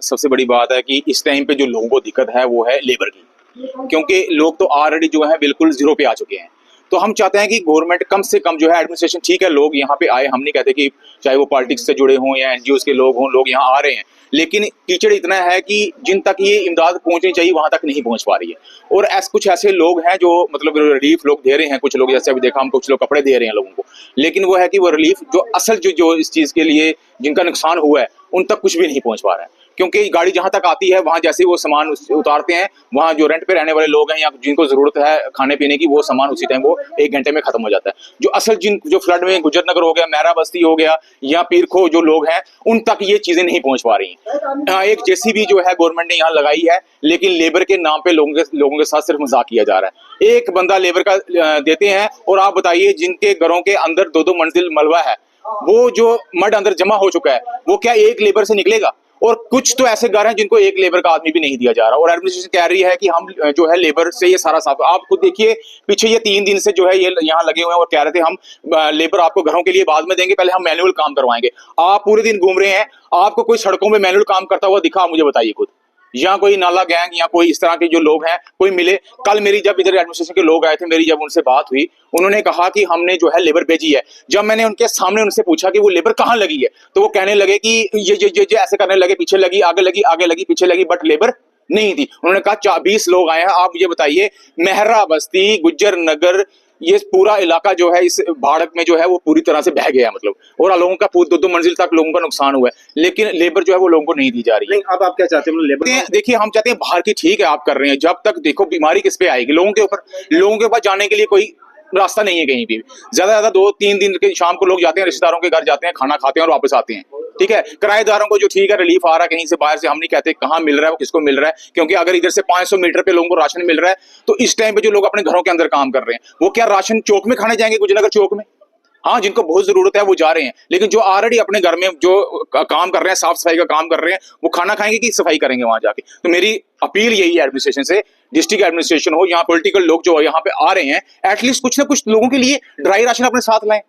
सबसे बड़ी बात है कि इस टाइम पे जो लोगों को दिक्कत है वो है लेबर की, क्योंकि लोग तो ऑलरेडी जो है बिल्कुल जीरो पे आ चुके हैं। तो हम चाहते हैं कि गवर्नमेंट कम से कम जो है एडमिनिस्ट्रेशन, ठीक है लोग यहाँ पे आए, हम नहीं कहते कि चाहे वो पॉलिटिक्स से जुड़े हों या एनजीओ के लोग हों, लोग यहाँ आ रहे हैं, लेकिन कीचड़ इतना है कि जिन तक ये इमदाद पहुंचनी चाहिए वहां तक नहीं पहुंच पा रही है। और कुछ ऐसे लोग हैं जो मतलब रिलीफ लोग दे रहे हैं, कुछ लोग जैसे अभी देखा हम कुछ लोग कपड़े दे रहे हैं लोगों को, लेकिन वो है कि वो रिलीफ जो असल जो इस चीज के लिए जिनका नुकसान हुआ है उन तक कुछ भी नहीं पहुंच पा रहा है। क्योंकि गाड़ी जहां तक आती है वहां जैसे वो सामान उतारते हैं, वहां जो रेंट पे रहने वाले लोग हैं या जिनको जरूरत है खाने पीने की, वो सामान उसी टाइम वो 1 घंटे में खत्म हो जाता है। जो असल जो फ्लड में गुजर नगर हो गया, मेहरा बस्ती हो गया या पीरखो जो लोग हैं, उन तक ये चीजें नहीं पहुंच पा रही हैं। एक जेसीबी जो है गवर्नमेंट ने यहाँ लगाई है, लेकिन लेबर के नाम पे लोगों के साथ सिर्फ मजाक किया जा रहा है। एक बंदा लेबर का देते हैं और आप बताइए जिनके घरों के अंदर 2-2 मंजिल मलबा है, वो जो मड अंदर जमा हो चुका है, वो क्या एक लेबर से निकलेगा? और कुछ तो ऐसे घर हैं जिनको एक लेबर का आदमी भी नहीं दिया जा रहा, और एडमिनिस्ट्रेशन कह रही है कि हम जो है लेबर से ये सारा साफ। आप खुद देखिए पीछे ये 3 दिन से जो है ये यहाँ लगे हुए हैं और कह रहे थे हम लेबर आपको घरों के लिए बाद में देंगे, पहले हम मैनुअल काम करवाएंगे। आप पूरे दिन घूम रहे हैं, आपको कोई सड़कों में मैनुअल काम करता हुआ दिखा? मुझे बताइए खुद। या कोई नाला गैंग या कोई इस तरह के जो लोग हैं कोई मिले? कल मेरी जब इधर एडमिनिस्ट्रेशन के लोग आए थे, मेरी जब उनसे बात हुई, उन्होंने कहा कि हमने जो है लेबर भेजी है। जब मैंने उनके सामने उनसे पूछा कि वो लेबर कहाँ लगी है, तो वो कहने लगे कि ये ऐसे करने लगे, पीछे लगी, आगे लगी, आगे लगी, पीछे लगी, बट लेबर नहीं थी। उन्होंने कहा 20 लोग आए हैं। आप मुझे बताइए, मेहरा बस्ती, गुज्जर नगर, ये पूरा इलाका जो है इस बाढ़ में जो है वो पूरी तरह से बह गया, मतलब, और लोगों का 2-2 मंजिल तक लोगों का नुकसान हुआ है, लेकिन लेबर जो है वो लोगों को नहीं दी जा रही है। नहीं, अब आप क्या चाहते हैं लेबर? देखिए हम चाहते हैं बाहर की, ठीक है आप कर रहे हैं, जब तक देखो बीमारी किस पे आएगी लोगों के ऊपर। लोगों के पास जाने के लिए कोई रास्ता नहीं है कहीं भी। ज्यादा 2-3 दिन के शाम को लोग जाते हैं, रिश्तेदारों के घर जाते हैं, खाना खाते हैं और वापस आते हैं। ठीक है, किराएदारों को जो ठीक है रिलीफ आ रहा है कहीं से बाहर से, हम नहीं कहते कहाँ मिल रहा है वो, किसको मिल रहा है, क्योंकि अगर इधर से 500 मीटर पे लोगों को राशन मिल रहा है, तो इस टाइम पे जो लोग अपने घरों के अंदर काम कर रहे हैं वो क्या राशन चौक में खाने जाएंगे, गुजरनगर चौक में? हाँ, जिनको बहुत जरूरत है वो जा रहे हैं, लेकिन जो ऑलरेडी अपने घर में जो काम कर रहे हैं, साफ सफाई का काम कर रहे हैं, वो खाना खाएंगे कि सफाई करेंगे वहां जाके? तो मेरी अपील यही है एडमिनिस्ट्रेशन से, डिस्ट्रिक्ट एडमिनिस्ट्रेशन हो, यहाँ पॉलिटिकल लोग जो यहाँ पे आ रहे हैं, एटलीस्ट कुछ ना कुछ लोगों के लिए ड्राई राशन अपने साथ लाएं।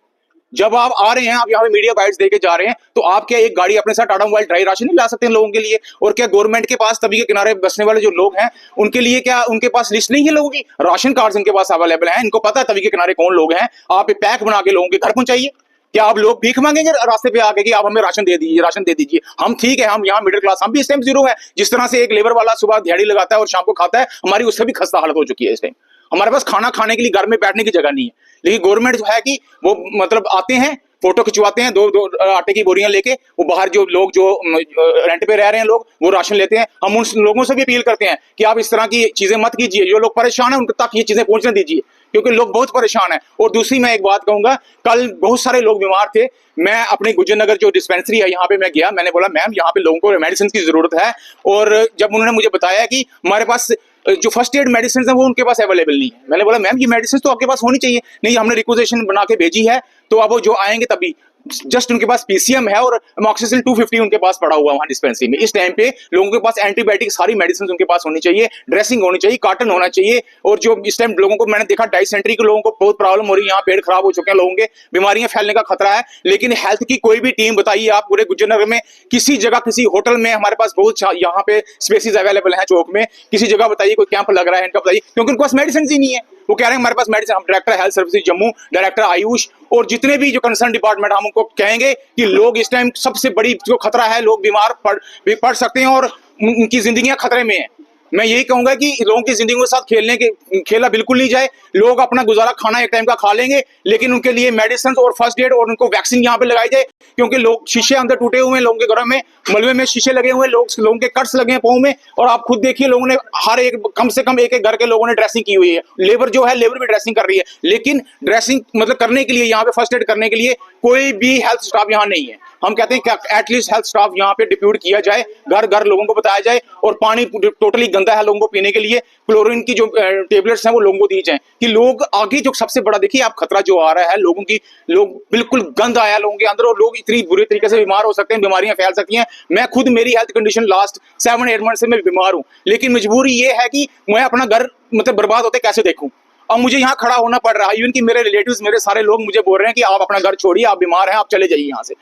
जब आप आ रहे हैं, आप यहाँ पे मीडिया बाइट्स देके जा रहे हैं, तो आप क्या एक गाड़ी अपने साथ टाटा मोबाइल ड्राई राशन नहीं ला सकते हैं लोगों के लिए? और क्या गवर्नमेंट के पास तभी के किनारे बसने वाले जो लोग हैं उनके लिए क्या उनके पास लिस्ट नहीं है लोगों की? राशन कार्ड इनके पास अवेलेबल है, इनको पता है तभी के किनारे कौन लोग हैं। आप पैक बना के लोगों के घर पहुंचाइए। क्या आप लोग भीख मांगेंगे रास्ते पे आके कि आप हमें राशन दे दीजिए, राशन दे दीजिए? हम ठीक है, हम यहाँ मिडिल क्लास, हम भी इस टाइम जीरो है। जिस तरह से एक लेबर वाला सुबह दिहाड़ी लगाता है और शाम को खाता है, हमारी उससे भी खस्ता हालत हो चुकी है इस टाइम। हमारे पास खाना खाने के लिए घर में बैठने की जगह नहीं है, लेकिन गवर्नमेंट जो है कि वो मतलब आते हैं, फोटो खिंचवाते हैं, 2 आटे की बोरियां लेके, वो बाहर जो लोग जो रेंट पे रह रहे हैं लोग, वो राशन लेते हैं। हम उन लोगों से भी अपील करते हैं कि आप इस तरह की चीजें मत कीजिए, जो लोग परेशान हैं उन तक ये चीजें पहुंचने दीजिए, क्योंकि लोग बहुत परेशान हैं। और दूसरी मैं एक बात कहूंगा, कल बहुत सारे लोग बीमार थे, मैं अपने गुजरनगर जो डिस्पेंसरी है यहाँ पे मैं गया, मैंने बोला मैम यहाँ पे लोगों को मेडिसिन की जरूरत है, और जब उन्होंने मुझे बताया कि हमारे पास जो फर्स्ट एड मेडिसिन है वो उनके पास अवेलेबल नहीं है, मैंने बोला मैम ये मेडिसिन तो आपके पास होनी चाहिए। नहीं, हमने रिक्वेजिशन बना के भेजी है, तो अब वो जो आएंगे तभी, जस्ट उनके पास पीसीएम है और अमोक्सिसिलिन 250 उनके पास पड़ा हुआ वहां डिस्पेंसरी में। इस टाइम पे लोगों के पास एंटीबायोटिक सारी मेडिसिन उनके पास होनी चाहिए, ड्रेसिंग होनी चाहिए, कार्टन होना चाहिए। और जो इस टाइम लोगों को मैंने देखा डाइसेंट्री के लोगों को बहुत प्रॉब्लम हो रही है, यहाँ पेट खराब हो चुके हैं लोगों के, बीमारियां फैलने का खतरा है। लेकिन हेल्थ की कोई भी टीम बताइए आप पूरे गुजरनगर में किसी जगह, किसी होटल में, हमारे पास बहुत यहाँ पे स्पेसिस अवेलेबल है चौक में, किसी जगह बताइए कोई कैंप लग रहा है इनका, बताइए, क्योंकि उनके पास मेडिसिन ही नहीं है। वो कह रहे हैं हमारे पास मेडिसिन, हम director health services Jammu, director Ayush और जितने भी जो कंसर्न डिपार्टमेंट, हम उनको कहेंगे कि लोग इस टाइम सबसे बड़ी जो खतरा है, लोग बीमार पड़ सकते हैं और उनकी जिंदगियां खतरे में हैं। मैं यही कहूंगा कि लोगों की जिंदगी के साथ खेला बिल्कुल नहीं जाए। लोग अपना गुजारा खाना एक टाइम का खा लेंगे, लेकिन उनके लिए मेडिसिन और फर्स्ट एड और उनको वैक्सीन यहाँ पे लगाई जाए, क्योंकि लोग शीशे अंदर टूटे हुए हैं, लोगों के घरों में मलबे में शीशे लगे हुए हैं, लोगों के कट्स लगे हैं पाँव में। और आप खुद देखिए लोगों ने हर एक कम से कम एक घर के लोगों ने ड्रेसिंग की हुई है। लेबर जो है, लेबर भी ड्रेसिंग कर रही है, लेकिन ड्रेसिंग मतलब करने के लिए यहाँ पे फर्स्ट एड करने के लिए कोई भी हेल्थ स्टाफ यहाँ नहीं है। हम कहते हैं कि एटलीस्ट हेल्थ स्टाफ यहाँ पे डिप्यूट किया जाए, घर घर लोगों को बताया जाए, और पानी टोटली गंदा है लोगों को पीने के लिए, क्लोरीन की जो टेबलेट्स हैं वो लोगों को दी जाए, कि लोग आगे जो सबसे बड़ा देखिए आप खतरा जो आ रहा है लोगों की, लोग बिल्कुल गंद आया लोगों के अंदर और लोग इतनी बुरी तरीके से बीमार हो सकते हैं, बीमारियां फैल सकती हैं। मैं खुद, मेरी हेल्थ कंडीशन लास्ट 7-8 मंथ से मैं बीमार हूँ, लेकिन मजबूरी ये है कि मैं अपना घर मतलब बर्बाद होते कैसे देखूं। अब मुझे यहाँ खड़ा होना पड़ रहा है, इवन कि मेरे रिलेटिव्स, मेरे सारे लोग मुझे बोल रहे हैं कि आप अपना घर छोड़िए, आप बीमार हैं, आप चले जाइए यहाँ से।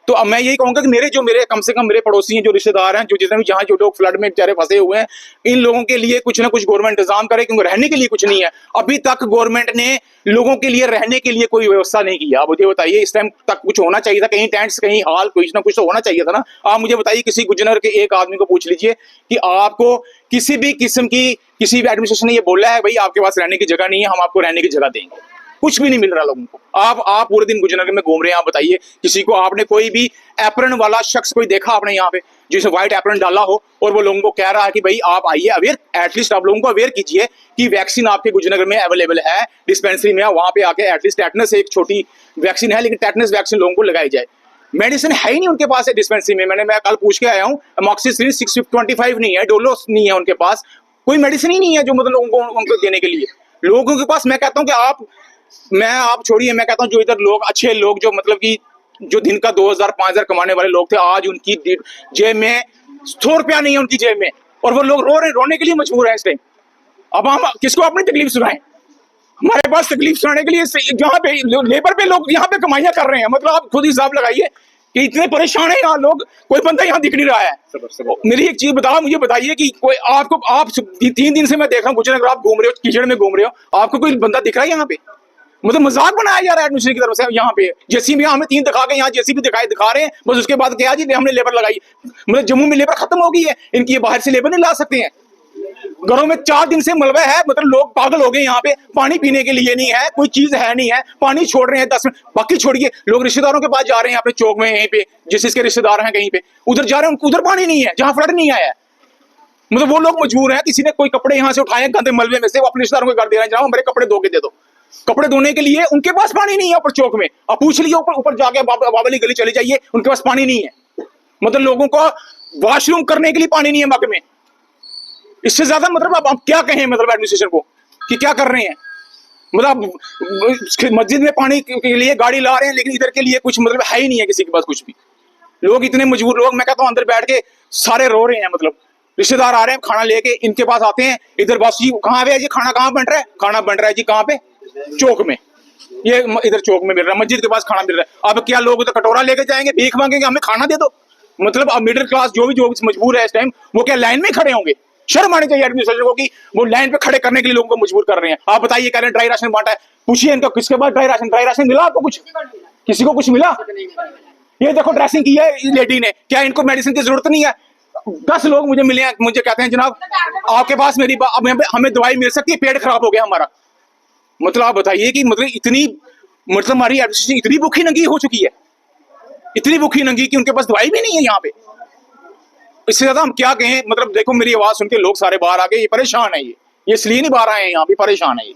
तो अब मैं यही कहूंगा कि मेरे कम से कम मेरे पड़ोसी हैं, जो रिश्तेदार हैं, जो जितने भी जहाँ जो लोग फ्लड में बेचारे फंसे हुए हैं, इन लोगों के लिए कुछ ना कुछ गवर्नमेंट इंतजाम करे, क्योंकि रहने के लिए कुछ नहीं है। अभी तक गवर्नमेंट ने लोगों के लिए रहने के लिए कोई व्यवस्था नहीं किया। आप मुझे बताइए, इस टाइम तक कुछ होना चाहिए था, कहीं टेंट्स, कहीं हॉल, कुछ ना कुछ तो होना चाहिए था ना। आप मुझे बताइए, किसी गुजनर के एक आदमी को पूछ लीजिए कि आपको किसी भी किस्म की किसी भी एडमिनिस्ट्रेशन ने ये बोला है भाई आपके पास रहने की जगह नहीं है, हम आपको रहने की जगह देंगे? कुछ भी नहीं मिल रहा लोगों को। आप पूरे दिन गुजनगर में घूम रहे हैं, आप बताइए किसी को आपने कोई भी एप्रन वाला शख्स कोई देखा आपने यहाँ पे जिसने व्हाइट एप्रन डाला हो और वो लोगों को कह रहा है कि भाई आप आइए, अवेयर, एटलीस्ट आप लोगों को अवेयर कीजिए कि वैक्सीन आपके गुजनगर में अवेलेबल है, डिस्पेंसरी में, वहां पे आके एटलीस्ट टेटनस एक छोटी वैक्सीन है, लेकिन टेटनस वैक्सीन लोगों को लगाई जाए। मेडिसिन है ही नहीं उनके पास है डिस्पेंसरी में। मैं कल पूछ के आया हूँ, अमॉक्सिसिलिन 625 नहीं है, डोलो नहीं है उनके पास, कोई मेडिसिन ही नहीं है जो मतलब लोगों को उनको देने के लिए। लोगों के पास मैं कहता हूँ कि आप छोड़िए, मैं कहता हूँ जो इधर लोग अच्छे लोग जो मतलब कि जो दिन का 2000-5000 कमाने वाले लोग थे, आज उनकी जेब में 100 रुपया नहीं है उनकी जेब में, और वो लोग रोने के लिए मजबूर है इस टाइम। अब हम किसको अपनी तकलीफ सुनाएं? हमारे पास तकलीफ सुनाने के लिए यहाँ पे लेबर पे लोग यहाँ पे कमाइयां कर रहे हैं। मतलब आप खुद हिसाब लगाइए कि इतने परेशान है यहाँ लोग, कोई बंदा यहाँ दिख नहीं रहा है। मेरी एक चीज बताओ, मुझे बताइए कि कोई आप 3 दिन से मैं देख रहा हूँ गुजरात, आप घूम रहे हो, कीचड़ में घूम रहे हो, आपको कोई बंदा दिख रहा है यहाँ पे? मतलब मजाक बनाया जा रहा है एडमिनिस्ट्रेशन की तरफ से। यहाँ पे जेसीबी हमें 3 दिखा के यहाँ जेसीबी दिखा रहे हैं, बस उसके बाद क्या जी हमने लेबर लगाई। मतलब जम्मू में लेबर खत्म हो गई है, इनकी बाहर से लेबर नहीं ला सकते हैं। घरों में 4 दिन से मलबा है, मतलब लोग पागल हो गए। यहाँ पे पानी पीने के लिए नहीं है, कोई चीज है नहीं है, पानी छोड़ रहे हैं 10 मिनट, बाकी छोड़िए लोग रिश्तेदारों के पास जा रहे हैं अपने चौक में, यहीं पे जिसके रिश्तेदार हैं कहीं पे, उधर जा रहे हैं, उधर पानी नहीं है जहाँ फ्लड नहीं आया है। मतलब वो लोग मजबूर हैं, किसी ने कोई कपड़े यहाँ से उठाए गंदे मलबे में से, वो अपने रिश्तेदारों को कर दे रहे हैं, जनाब हमारे कपड़े धो के दे दो। कपड़े धोने के लिए उनके पास पानी नहीं है ऊपर चौक में। आप पूछ लीजिए, ऊपर जाके बाबली गली चले जाइए, उनके पास पानी नहीं है। मतलब लोगों को वॉशरूम करने के लिए पानी नहीं है मग में। इससे ज्यादा मतलब अब क्या कहें मतलब एडमिनिस्ट्रेशन को कि क्या कर रहे हैं। मतलब मस्जिद में पानी के लिए गाड़ी ला रहे हैं, लेकिन इधर के लिए कुछ मतलब है ही नहीं है किसी के पास कुछ भी। लोग इतने मजबूर, लोग मैं कहता हूँ अंदर बैठ के सारे रो रहे हैं। मतलब रिश्तेदार आ रहे हैं खाना लेके, इनके पास आते हैं, इधर बस जी कहाँ पे है जी, खाना कहाँ बन रहा है, खाना बन रहा है जी कहाँ पे, चौक में, ये इधर चौक में मिल रहा है, मस्जिद के पास खाना मिल रहा है। अब क्या लोग तो कटोरा लेके जाएंगे, भीख मांगेंगे हमें खाना दे दो? मतलब अब मिडिल क्लास जो मजबूर है इस टाइम, वो क्या लाइन में खड़े होंगे? शर्म आनी चाहिए एडमिनिस्ट्रेशन को कि वो लाइन पे खड़े करने के लिए लोगों को मजबूर कर रहे हैं। आप बताइए, कह रहे हैं ड्राई राशन बांटा है, पूछिए इनका किसके पास ड्राई राशन मिला आपको? कुछ किसी को कुछ मिला? ये देखो ड्रेसिंग की है लेडी ने, क्या इनको मेडिसिन की जरूरत नहीं है? 10 लोग मुझे मिले हैं, मुझे कहते हैं जनाब आपके पास हमें दवाई मिल सकती है, पेट खराब हो गया हमारा। मतलब आप बताइए कि मतलब इतनी मतलब हमारी एडमिनिस्ट्रेशन इतनी भूखी नंगी हो चुकी है, इतनी भूखी नंगी कि उनके पास दवाई भी नहीं है यहाँ पे। इससे ज्यादा हम क्या कहें। मतलब देखो मेरी आवाज सुन के लोग सारे बाहर आ गए, ये परेशान है, ये इसलिए नहीं बाहर आए हैं, यहाँ पे परेशान है ये।